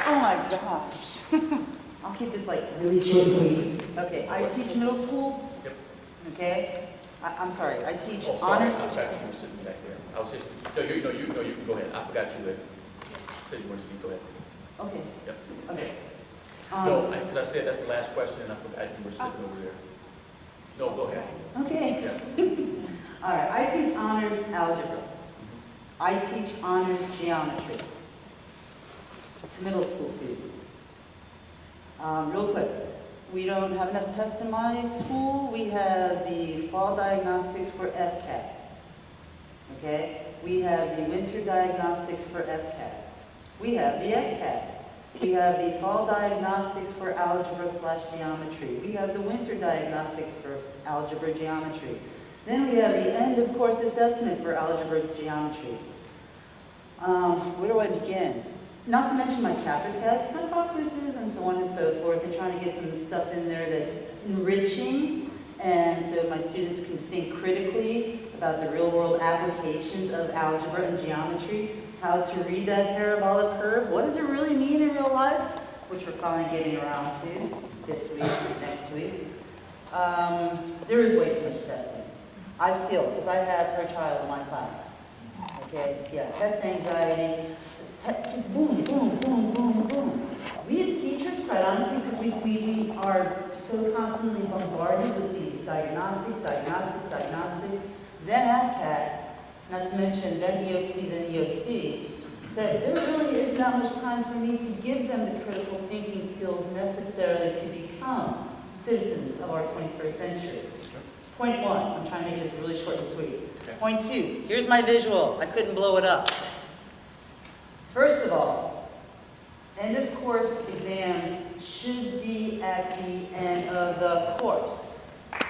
Oh my gosh. I'll keep this like really short and sweet. Okay, I teach middle school. Yep. Okay. I'm sorry, I teach Oh, sorry. honors. I thought you were sitting back there. I was just, no, you can go ahead. I forgot you said you wanted to speak. Go ahead. Okay. Yep. Okay. No, because I said that's the last question, and I forgot you were sitting over there. No, go ahead. Okay. Yeah. All right, I teach honors algebra. I teach honors geometry to middle school students. Real quick, we don't have enough tests in my school. We have the fall diagnostics for FCAT. Okay? We have the winter diagnostics for FCAT. We have the FCAT. We have the fall diagnostics for algebra/geometry. We have the winter diagnostics for algebra geometry. Then we have the end of course assessment for algebra geometry. Where do I begin? Not to mention my chapter tests, my pop quizzes, and so on and so forth, and trying to get some stuff in there that's enriching, and so my students can think critically about the real-world applications of algebra and geometry, how to read that parabolic curve, what does it really mean in real life, which we're finally getting around to this week, next week. There is way too much testing. I feel it, because I have her child in my class. Okay, yeah, test anxiety, just boom, boom, boom, boom, boom. We as teachers, quite honestly, because we are so constantly bombarded with these diagnostics, then FCAT, not to mention then EOC, that there really is not much time for me to give them the critical thinking skills necessarily to become citizens of our 21st century. Point one, I'm trying to make this really short and sweet. Point two, here's my visual. I couldn't blow it up. First of all, end of course exams should be at the end of the course.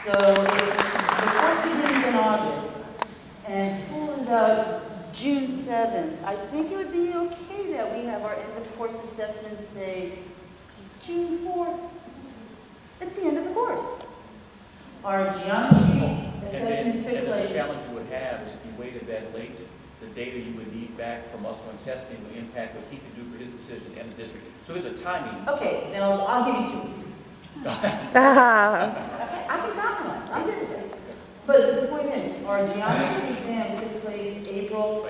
So if the course begins in August and school is out June 7th, I think it would be okay that we have our end of course assessment say June 4th. It's the end of the course. Our geometry assessment took place. The challenge you would have is if you waited that late, the data you would need back from us on testing would impact what he could do for his decision and the district. So there's a timing. Okay, then I'll give you 2 weeks. I can compromise. I'm good with it. But the point is, our geometry exam took place April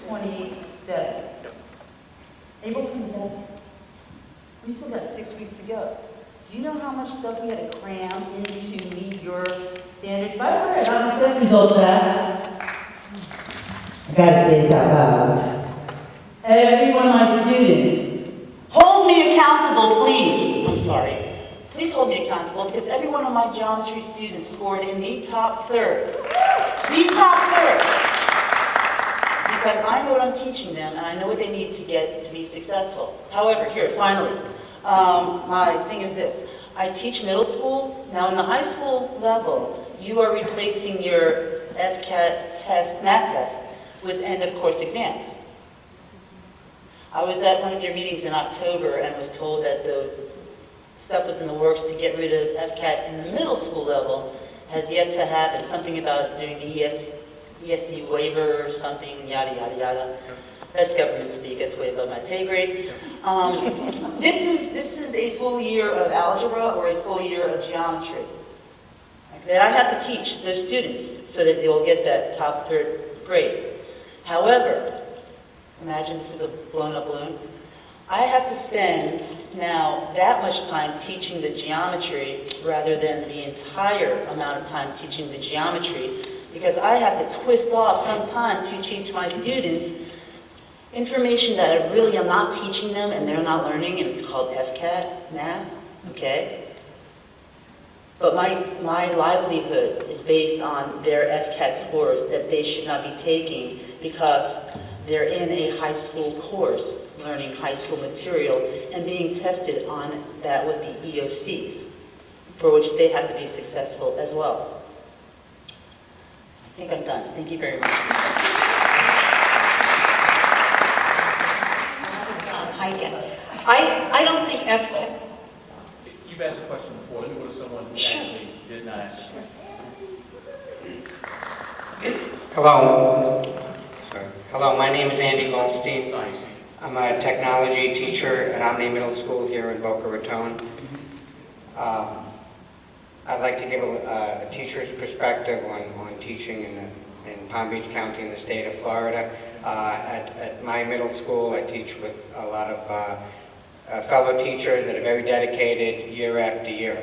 27th. April 27th. We still got 6 weeks to go. Do you know how much stuff we had to cram in to meet your standards? By the way, I got my test results back. I gotta say this out loud. Every one of my students, hold me accountable, please. I'm sorry. Please hold me accountable because every one of my geometry students scored in the top third. The top third. Because I know what I'm teaching them and I know what they need to get to be successful. However, here, finally, my thing is this. I teach middle school. Now in the high school level, you are replacing your FCAT test, math test, with end of course exams. I was at one of your meetings in October and was told that the stuff was in the works to get rid of FCAT in the middle school level has yet to happen. Something about doing the ESD waiver or something, yada, yada, yada. That's government speak, that's way above my pay grade. This is a full year of algebra or a full year of geometry that I have to teach those students so that they will get that top third grade. However, imagine this is a blown up balloon. I have to spend now that much time teaching the geometry rather than the entire amount of time teaching the geometry because I have to twist off some time to teach my students information that I really am not teaching them and they're not learning, and it's called FCAT math, okay? But my livelihood is based on their FCAT scores that they should not be taking because they're in a high school course, learning high school material, and being tested on that with the EOCs, for which they have to be successful as well. I think I'm done. Thank you very much. Hi again. I don't think FCAT... You've asked a question before. Let me go to someone who actually did not ask a question. Hello. Hello, my name is Andy Goldstein. I'm a technology teacher at Omni Middle School here in Boca Raton. I'd like to give a teacher's perspective on teaching in Palm Beach County in the state of Florida. At my middle school, I teach with a lot of fellow teachers that are very dedicated year after year,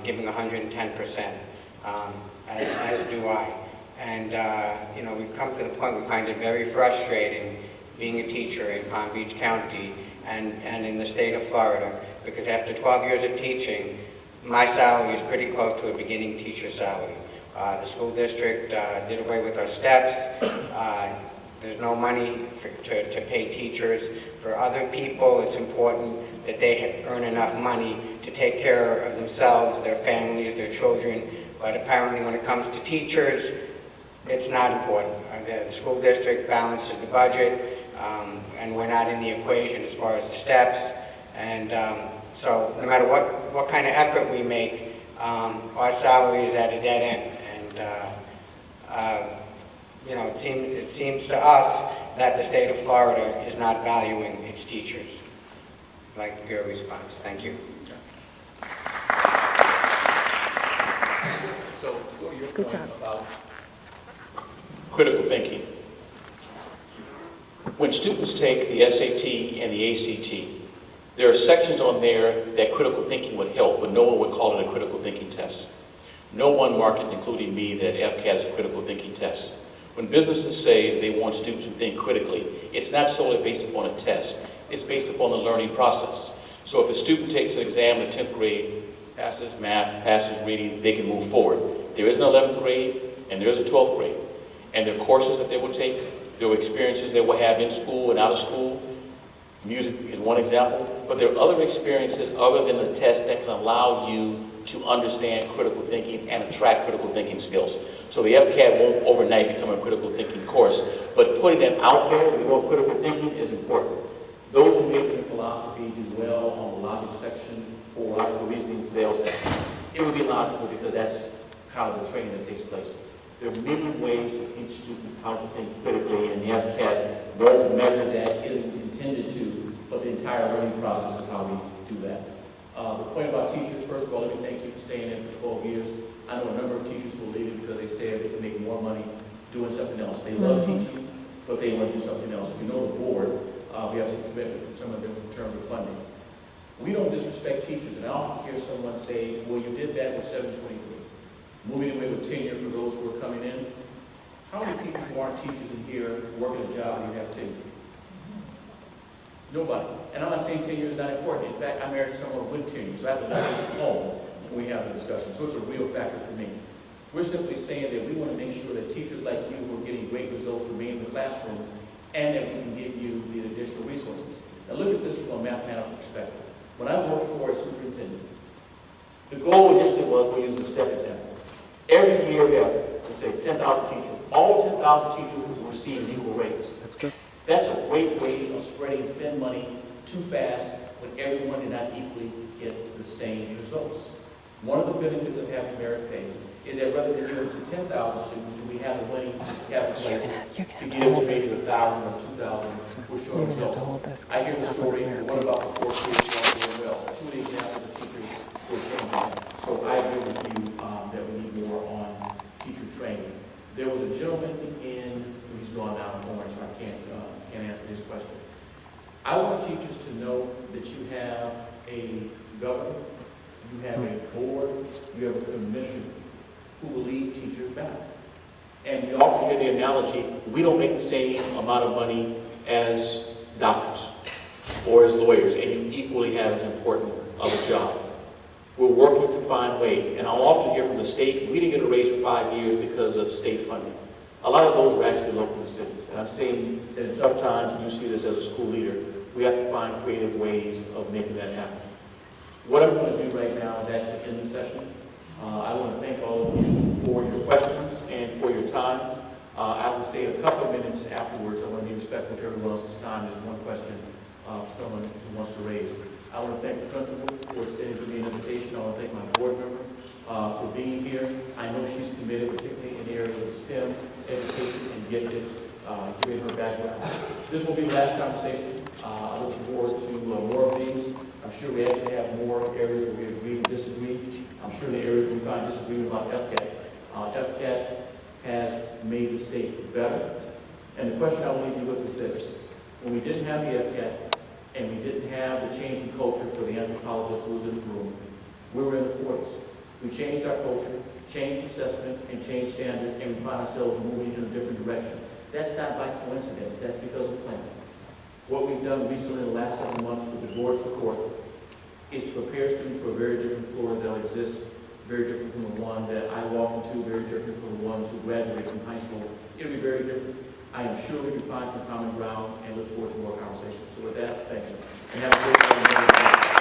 giving 110%, as do I. And, you know, we've come to the point we find it very frustrating being a teacher in Palm Beach County and in the state of Florida, because after 12 years of teaching, my salary is pretty close to a beginning teacher salary. The school district did away with our steps. There's no money to pay teachers. For other people, it's important that they earn enough money to take care of themselves, their families, their children. But apparently when it comes to teachers, it's not important. The school district balances the budget, and we're not in the equation as far as the steps. And so no matter what kind of effort we make, our salary is at a dead end. And you know, it seems to us that the state of Florida is not valuing its teachers. I'd like to hear a response. Thank you. So, what are your point about critical thinking? When students take the SAT and the ACT, there are sections on there that critical thinking would help, but no one would call it a critical thinking test. No one markets, including me, that FCAT is a critical thinking test. When businesses say they want students to think critically, it's not solely based upon a test. It's based upon the learning process. So if a student takes an exam in 10th grade, passes math, passes reading, they can move forward. There is an 11th grade and there is a 12th grade. And there are courses that they will take, there are experiences they will have in school and out of school. Music is one example, but there are other experiences other than the test that can allow you to understand critical thinking and attract critical thinking skills. So the FCAT won't overnight become a critical thinking course, but putting them out there, we know critical thinking is important. Those who make it in philosophy do well on the logic section or logical reasoning fail section. It would be logical because that's kind of the training that takes place. There are many ways to teach students how to think critically, and the FCAT won't measure that. It isn't intended to, but the entire learning process is how we do that. The point about teachers, first of all, let me thank you for staying in for 12 years. I know a number of teachers who will leave because they say they can make more money doing something else. They love teaching, but they want to do something else. We know the board, we have some commitment from some of them in terms of funding. We don't disrespect teachers, and I often hear someone say, well, you did that with 723. Moving away with tenure for those who are coming in. How many people who aren't teachers in here working a job and you have tenure? Nobody. And I'm not saying tenure is not important. In fact, I married someone with tenure, so I have to let them home when we have the discussion. So it's a real factor for me. We're simply saying that we want to make sure that teachers like you who are getting great results remain in the classroom and that we can give you the additional resources. Now look at this from a mathematical perspective. When I worked for a superintendent, the goal initially was we use a step example. Every year we have, let's say, 10,000 teachers. All 10,000 teachers will receive an equal raise. That's a great way of spreading thin money too fast when everyone did not equally get the same results. One of the benefits of having merit pay is that rather than giving to 10,000 students, do we have the money to have a place to give to maybe 1,000 or 2,000 with short results. I hear the story, one about the 4 schools doing well. 2 examples of teachers who are getting that. So I agree with you that we need more on teacher training. There was a gentleman in, he's gone now in Orange, so I can't answer this question. I want teachers to know that you have a governor, you have a board, you have a commission who will lead teachers back. And we often hear the analogy, we don't make the same amount of money as doctors or as lawyers, and you equally have as important of a job. We're working to find ways, and I'll often hear from the state, we didn't get a raise for 5 years because of state funding. A lot of those were actually local decisions. And I'm saying that in tough times, and you see this as a school leader, we have to find creative ways of making that happen. What I'm going to do right now is actually end the session. I want to thank all of you for your questions and for your time. I will stay a couple of minutes afterwards. I want to be respectful to everyone else's time. There's one question someone who wants to raise. I want to thank the principal for extending to me an invitation. I want to thank my board member for being here. I know she's committed, particularly in the area of STEM, education, and giving her background. This will be the last conversation. I look forward to more of these. I'm sure we actually have more areas where we agree and disagree. I'm sure the areas we find disagreement about FCAT. FCAT has made the state better. And the question I will leave you with is this. When we didn't have the FCAT, and we didn't have the change in culture for the anthropologist who was in the room, we were in the 40s. We changed our culture, changed assessment, and changed standards, and we found ourselves moving in a different direction. That's not by coincidence. That's because of planning. What we've done recently in the last 7 months with the board's support is to prepare students for a very different Florida that exists, very different from the one that I walk into, very different from the ones who graduate from high school. It'll be very different. I am sure we can find some common ground and look forward to more conversations. So with that, thanks. And have a great day.